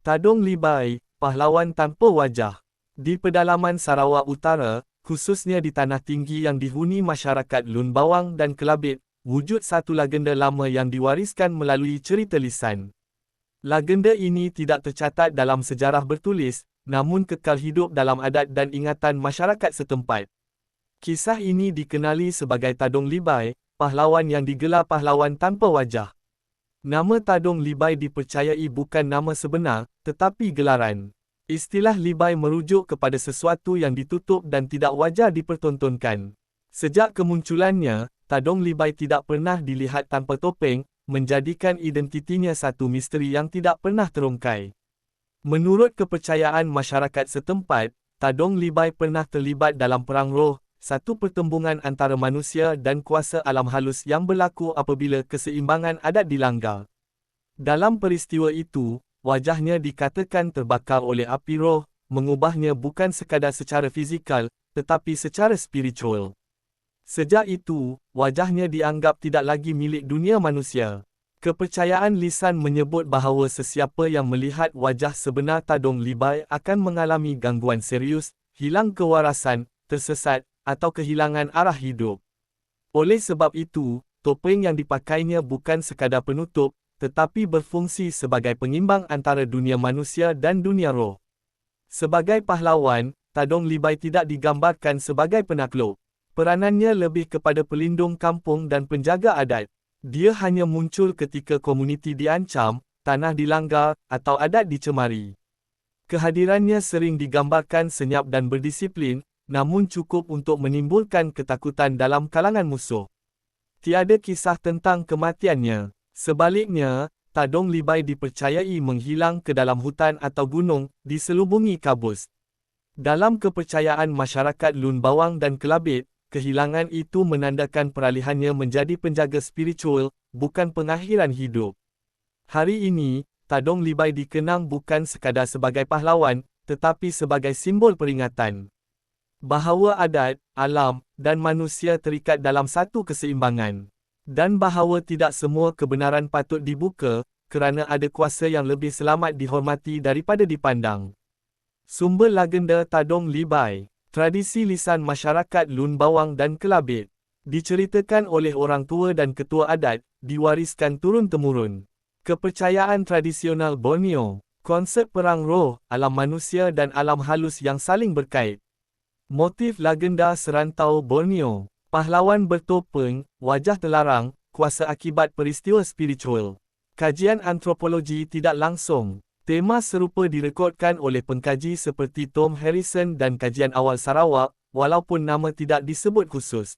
Tadong Libai, pahlawan tanpa wajah. Di pedalaman Sarawak Utara, khususnya di tanah tinggi yang dihuni masyarakat Lun Bawang dan Kelabit, wujud satu legenda lama yang diwariskan melalui cerita lisan. Legenda ini tidak tercatat dalam sejarah bertulis, namun kekal hidup dalam adat dan ingatan masyarakat setempat. Kisah ini dikenali sebagai Tadong Libai, pahlawan yang digelar pahlawan tanpa wajah. Nama Tadong Libai dipercayai bukan nama sebenar, tetapi gelaran. Istilah Libai merujuk kepada sesuatu yang ditutup dan tidak wajar dipertontonkan. Sejak kemunculannya, Tadong Libai tidak pernah dilihat tanpa topeng, menjadikan identitinya satu misteri yang tidak pernah terungkai. Menurut kepercayaan masyarakat setempat, Tadong Libai pernah terlibat dalam perang roh, satu pertembungan antara manusia dan kuasa alam halus yang berlaku apabila keseimbangan adat dilanggar. Dalam peristiwa itu, wajahnya dikatakan terbakar oleh api roh, mengubahnya bukan sekadar secara fizikal, tetapi secara spiritual. Sejak itu, wajahnya dianggap tidak lagi milik dunia manusia. Kepercayaan lisan menyebut bahawa sesiapa yang melihat wajah sebenar Tadong Libai akan mengalami gangguan serius, hilang kewarasan, tersesat, atau kehilangan arah hidup. Oleh sebab itu, topeng yang dipakainya bukan sekadar penutup, tetapi berfungsi sebagai pengimbang antara dunia manusia dan dunia roh. Sebagai pahlawan, Tadong Libai tidak digambarkan sebagai penakluk. Peranannya lebih kepada pelindung kampung dan penjaga adat. Dia hanya muncul ketika komuniti diancam, tanah dilanggar, atau adat dicemari. Kehadirannya sering digambarkan senyap dan berdisiplin, namun cukup untuk menimbulkan ketakutan dalam kalangan musuh. Tiada kisah tentang kematiannya. Sebaliknya, Tadong Libai dipercayai menghilang ke dalam hutan atau gunung, diselubungi kabus. Dalam kepercayaan masyarakat Lun Bawang dan Kelabit, kehilangan itu menandakan peralihannya menjadi penjaga spiritual, bukan pengakhiran hidup. Hari ini, Tadong Libai dikenang bukan sekadar sebagai pahlawan, tetapi sebagai simbol peringatan bahawa adat, alam, dan manusia terikat dalam satu keseimbangan. Dan bahawa tidak semua kebenaran patut dibuka, kerana ada kuasa yang lebih selamat dihormati daripada dipandang. Sumber legenda Tadong Libai. Tradisi lisan masyarakat Lun Bawang dan Kelabit. Diceritakan oleh orang tua dan ketua adat, diwariskan turun-temurun. Kepercayaan tradisional Borneo. Konsep perang roh, alam manusia dan alam halus yang saling berkait. Motif legenda serantau Borneo. Pahlawan bertopeng, wajah terlarang, kuasa akibat peristiwa spiritual. Kajian antropologi tidak langsung. Tema serupa direkodkan oleh pengkaji seperti Tom Harrison dan Kajian Awal Sarawak, walaupun nama tidak disebut khusus.